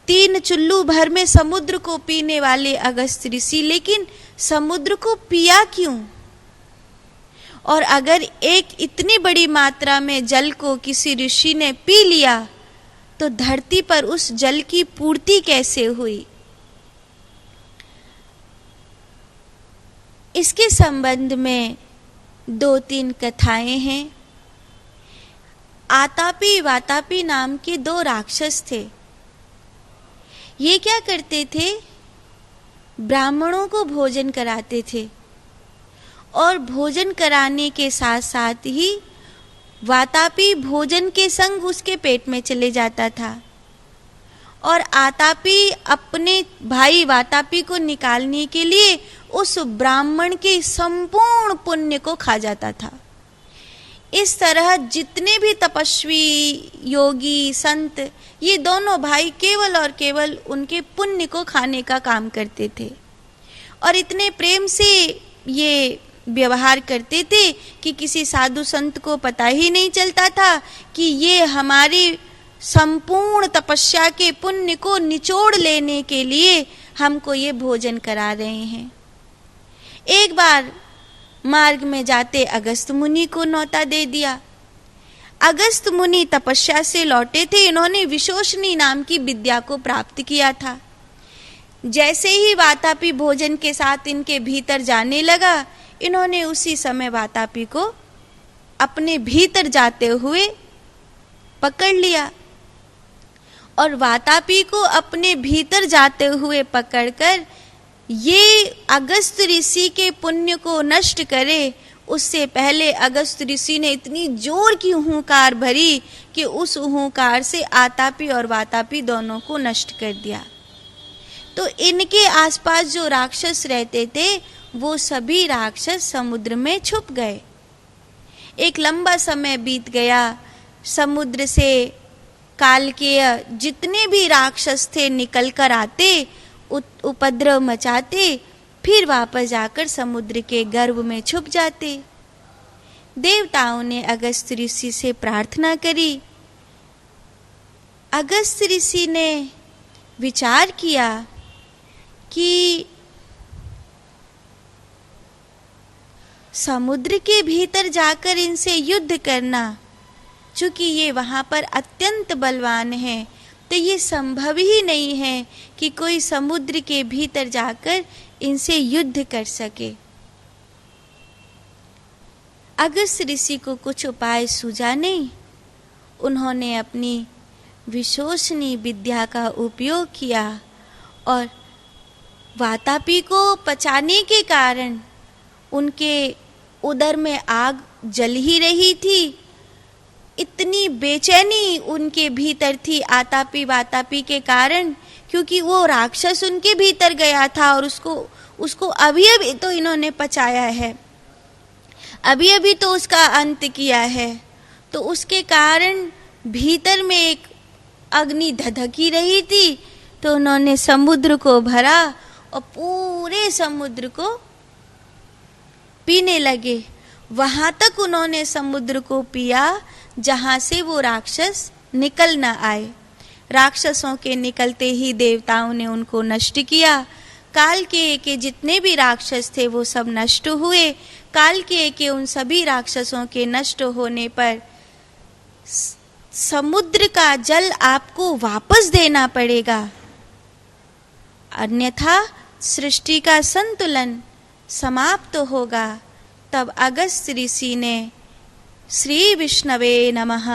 3 चुल्लू भर में समुद्र को पीने वाले अगस्त ऋषि, लेकिन समुद्र को पिया क्यों? और अगर एक इतनी बड़ी मात्रा में जल को किसी ऋषि ने पी लिया तो धरती पर उस जल की पूर्ति कैसे हुई? इसके संबंध में 2-3 कथाएं हैं। आतापी वातापी नाम के 2 राक्षस थे। ये क्या करते थे? ब्राह्मणों को भोजन कराते थे और भोजन कराने के साथ साथ ही वातापी भोजन के संग उसके पेट में चले जाता था और आतापी अपने भाई वातापी को निकालने के लिए उस ब्राह्मण के संपूर्ण पुण्य को खा जाता था। इस तरह जितने भी तपस्वी, योगी, संत, ये दोनों भाई केवल और केवल उनके पुण्य को खाने का काम करते थे और इतने प्रेम से ये व्यवहार करते थे कि किसी साधु संत को पता ही नहीं चलता था कि ये हमारी संपूर्ण तपस्या के पुण्य को निचोड़ लेने के लिए हमको ये भोजन करा रहे हैं। एक बार मार्ग में जाते अगस्त मुनि को न्योता दे दिया। अगस्त मुनि तपस्या से लौटे थे। इन्होंने विशोषणी नाम की विद्या को प्राप्त किया था। जैसे ही वातापी भोजन के साथ इनके भीतर जाने लगा, इन्होंने उसी समय वातापी को अपने भीतर जाते हुए पकड़ लिया और वातापी को अपने भीतर जाते हुए पकड़कर ये अगस्त ऋषि के पुण्य को नष्ट करे, उससे पहले अगस्त ऋषि ने इतनी जोर की हुंकार भरी कि उस हुंकार से आतापी और वातापी दोनों को नष्ट कर दिया। तो इनके आसपास जो राक्षस रहते थे वो सभी राक्षस समुद्र में छुप गए। एक लंबा समय बीत गया। समुद्र से कालकेय जितने भी राक्षस थे निकल कर आते, उपद्रव मचाते, फिर वापस जाकर समुद्र के गर्भ में छुप जाते। देवताओं ने अगस्त ऋषि से प्रार्थना करी। अगस्त ऋषि ने विचार किया कि समुद्र के भीतर जाकर इनसे युद्ध करना, चूंकि ये वहां पर अत्यंत बलवान हैं, तो ये संभव ही नहीं है कि कोई समुद्र के भीतर जाकर इनसे युद्ध कर सके। अगस्त ऋषि को कुछ उपाय सूझा नहीं। उन्होंने अपनी विशोषणी विद्या का उपयोग किया और वातापी को पचाने के कारण उनके उदर में आग जल ही रही थी। इतनी बेचैनी उनके भीतर थी आतापी वातापी के कारण, क्योंकि वो राक्षस उनके भीतर गया था और उसको अभी अभी तो इन्होंने पचाया है, अभी अभी तो उसका अंत किया है। तो उसके कारण भीतर में एक अग्नि धधकी रही थी। तो उन्होंने समुद्र को भरा और पूरे समुद्र को पीने लगे। वहां तक उन्होंने समुद्र को पिया जहां से वो राक्षस निकल न आए। राक्षसों के निकलते ही देवताओं ने उनको नष्ट किया। काल के जितने भी राक्षस थे वो सब नष्ट हुए। काल के उन सभी राक्षसों के नष्ट होने पर समुद्र का जल आपको वापस देना पड़ेगा, अन्यथा सृष्टि का संतुलन समाप्त होगा। तब अगस्त ऋषि ने श्री विष्णवे नमः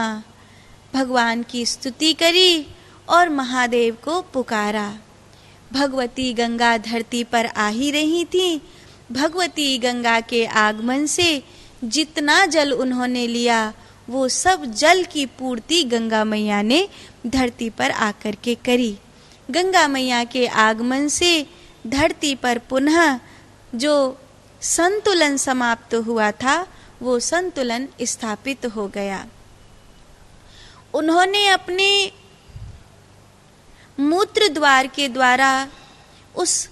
भगवान की स्तुति करी और महादेव को पुकारा। भगवती गंगा धरती पर आ ही रही थी। भगवती गंगा के आगमन से जितना जल उन्होंने लिया वो सब जल की पूर्ति गंगा मैया ने धरती पर आकर के करी। गंगा मैया के आगमन से धरती पर पुनः जो संतुलन समाप्त हुआ था वो संतुलन स्थापित हो गया। उन्होंने अपने मूत्र द्वार के द्वारा उस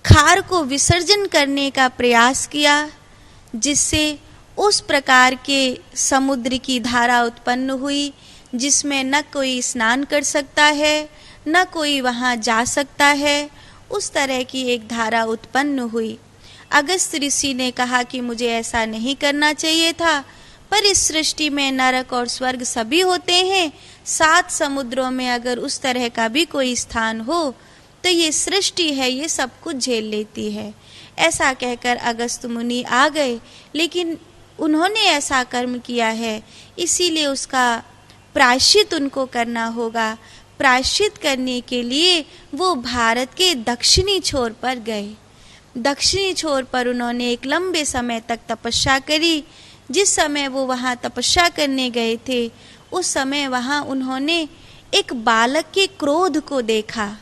खार को विसर्जन करने का प्रयास किया, जिससे उस प्रकार के समुद्र की धारा उत्पन्न हुई जिसमें न कोई स्नान कर सकता है न कोई वहाँ जा सकता है, उस तरह की एक धारा उत्पन्न हुई। अगस्त ऋषि ने कहा कि मुझे ऐसा नहीं करना चाहिए था, पर इस सृष्टि में नरक और स्वर्ग सभी होते हैं, 7 समुद्रों में अगर उस तरह का भी कोई स्थान हो तो ये सृष्टि है, ये सब कुछ झेल लेती है। ऐसा कहकर अगस्त मुनि आ गए, लेकिन उन्होंने ऐसा कर्म किया है, इसीलिए उसका प्रायश्चित उनको करना होगा। प्रायश्चित करने के लिए वो भारत के दक्षिणी छोर पर गए। दक्षिणी छोर पर उन्होंने एक लंबे समय तक तपस्या करी। जिस समय वो वहाँ तपस्या करने गए थे, उस समय वहाँ उन्होंने एक बालक के क्रोध को देखा।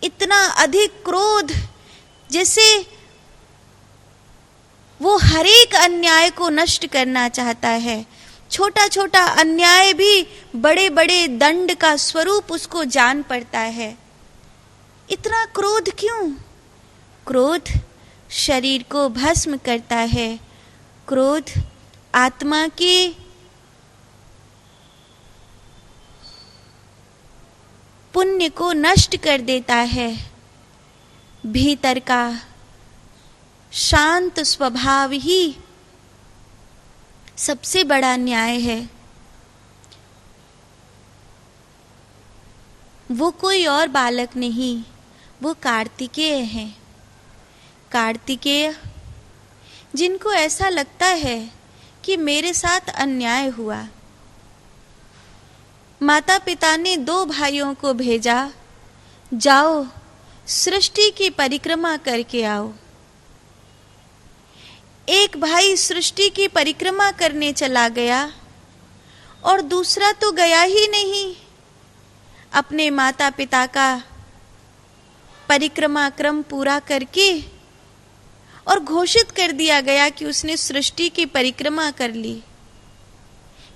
इतना अधिक क्रोध, जैसे वो हर एक अन्याय को नष्ट करना चाहता है। छोटा छोटा अन्याय भी बड़े बड़े दंड का स्वरूप उसको जान पड़ता है। इतना क्रोध क्यों? क्रोध शरीर को भस्म करता है। क्रोध आत्मा के पुण्य को नष्ट कर देता है। भीतर का शांत स्वभाव ही सबसे बड़ा न्याय है। वो कोई और बालक नहीं, वो कार्तिकेय है। कार्तिकेय जिनको ऐसा लगता है कि मेरे साथ अन्याय हुआ। माता पिता ने 2 भाइयों को भेजा, जाओ सृष्टि की परिक्रमा करके आओ। एक भाई सृष्टि की परिक्रमा करने चला गया और दूसरा तो गया ही नहीं। अपने माता पिता का परिक्रमा क्रम पूरा करके और घोषित कर दिया गया कि उसने सृष्टि की परिक्रमा कर ली।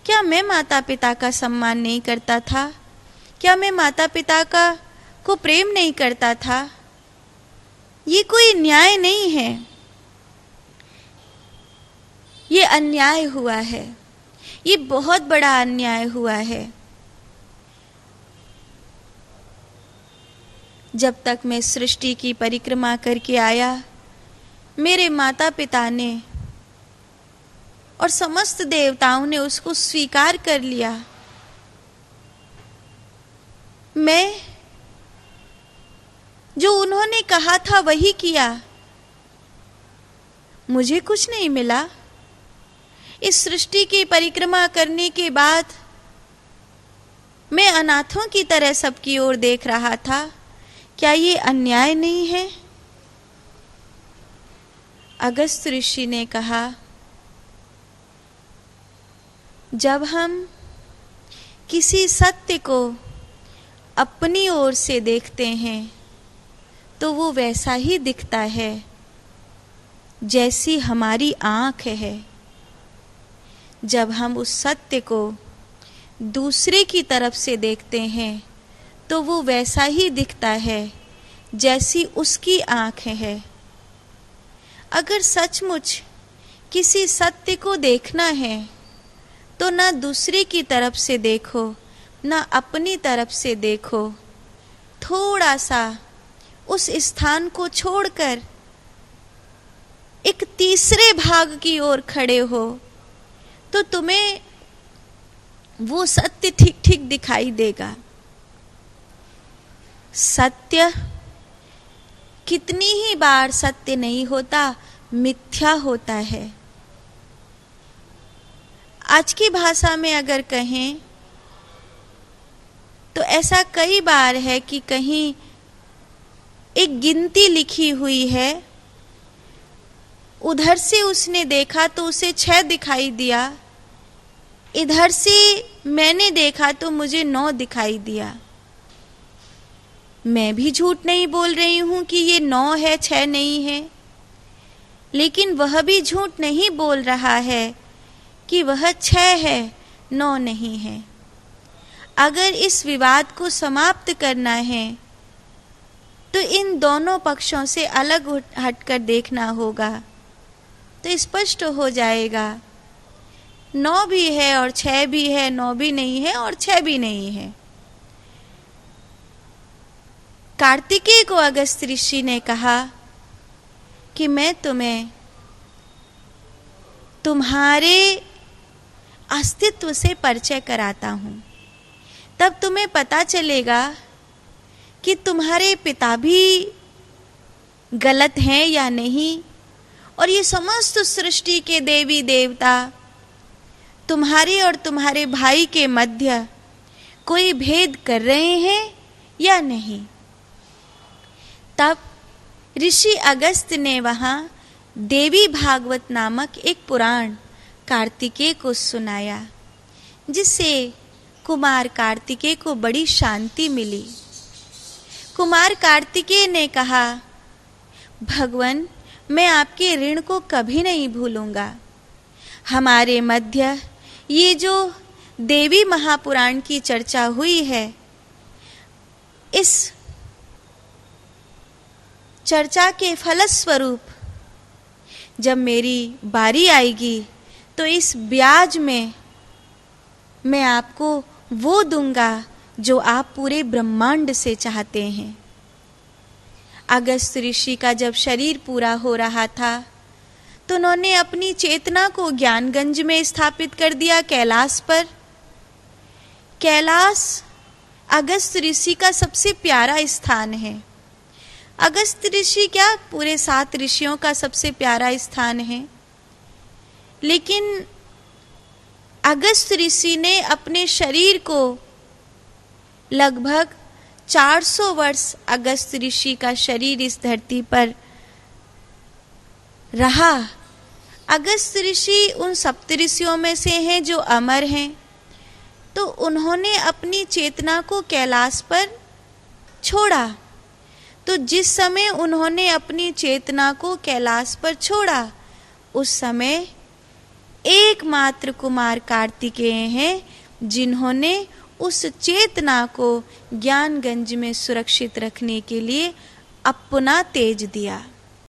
क्या मैं माता पिता का सम्मान नहीं करता था? क्या मैं माता पिता को प्रेम नहीं करता था? ये कोई न्याय नहीं है, ये अन्याय हुआ है। ये बहुत बड़ा अन्याय हुआ है। जब तक मैं सृष्टि की परिक्रमा करके आया, मेरे माता पिता ने और समस्त देवताओं ने उसको स्वीकार कर लिया। मैं जो उन्होंने कहा था वही किया। मुझे कुछ नहीं मिला। इस सृष्टि की परिक्रमा करने के बाद मैं अनाथों की तरह सबकी ओर देख रहा था। क्या ये अन्याय नहीं है? अगस्त ऋषि ने कहा, जब हम किसी सत्य को अपनी ओर से देखते हैं तो वो वैसा ही दिखता है जैसी हमारी आँख है। जब हम उस सत्य को दूसरे की तरफ से देखते हैं तो वो वैसा ही दिखता है जैसी उसकी आँख है। अगर सचमुच किसी सत्य को देखना है तो ना दूसरे की तरफ से देखो, ना अपनी तरफ से देखो। थोड़ा सा उस स्थान को छोड़कर एक तीसरे भाग की ओर खड़े हो तो तुम्हें वो सत्य ठीक ठीक दिखाई देगा। सत्य कितनी ही बार सत्य नहीं होता, मिथ्या होता है। आज की भाषा में अगर कहें तो ऐसा कई बार है कि कहीं एक गिनती लिखी हुई है, उधर से उसने देखा तो उसे 6 दिखाई दिया, इधर से मैंने देखा तो मुझे 9 दिखाई दिया। मैं भी झूठ नहीं बोल रही हूं कि ये 9 है, 6 नहीं है, लेकिन वह भी झूठ नहीं बोल रहा है कि वह 6 है, 9 नहीं है। अगर इस विवाद को समाप्त करना है तो इन दोनों पक्षों से अलग हटकर देखना होगा, तो स्पष्ट हो जाएगा 9 भी है और 6 भी है, 9 भी नहीं है और 6 भी नहीं है। कार्तिकेय को अगस्त्य ऋषि ने कहा कि मैं तुम्हें तुम्हारे अस्तित्व से परिचय कराता हूं, तब तुम्हें पता चलेगा कि तुम्हारे पिता भी गलत हैं या नहीं, और ये समस्त सृष्टि के देवी देवता तुम्हारे और तुम्हारे भाई के मध्य कोई भेद कर रहे हैं या नहीं। तब ऋषि अगस्त्य ने वहां देवी भागवत नामक एक पुराण कार्तिकेय को सुनाया, जिससे कुमार कार्तिकेय को बड़ी शांति मिली। कुमार कार्तिकेय ने कहा, भगवान, मैं आपके ऋण को कभी नहीं भूलूंगा। हमारे मध्य ये जो देवी महापुराण की चर्चा हुई है, इस चर्चा के फलस्वरूप जब मेरी बारी आएगी तो इस ब्याज में मैं आपको वो दूंगा जो आप पूरे ब्रह्मांड से चाहते हैं। अगस्त्य ऋषि का जब शरीर पूरा हो रहा था तो उन्होंने अपनी चेतना को ज्ञानगंज में स्थापित कर दिया, कैलाश पर। कैलाश अगस्त्य ऋषि का सबसे प्यारा स्थान है। अगस्त्य ऋषि क्या, पूरे 7 ऋषियों का सबसे प्यारा स्थान है। लेकिन अगस्त्य ऋषि ने अपने शरीर को लगभग 400 वर्ष अगस्त्य ऋषि का शरीर इस धरती पर रहा। अगस्त्य ऋषि उन सप्तऋषियों में से हैं जो अमर हैं, तो उन्होंने अपनी चेतना को कैलाश पर छोड़ा। तो जिस समय उन्होंने अपनी चेतना को कैलाश पर छोड़ा, उस समय एकमात्र कुमार कार्तिकेय हैं जिन्होंने उस चेतना को ज्ञानगंज में सुरक्षित रखने के लिए अपना तेज दिया।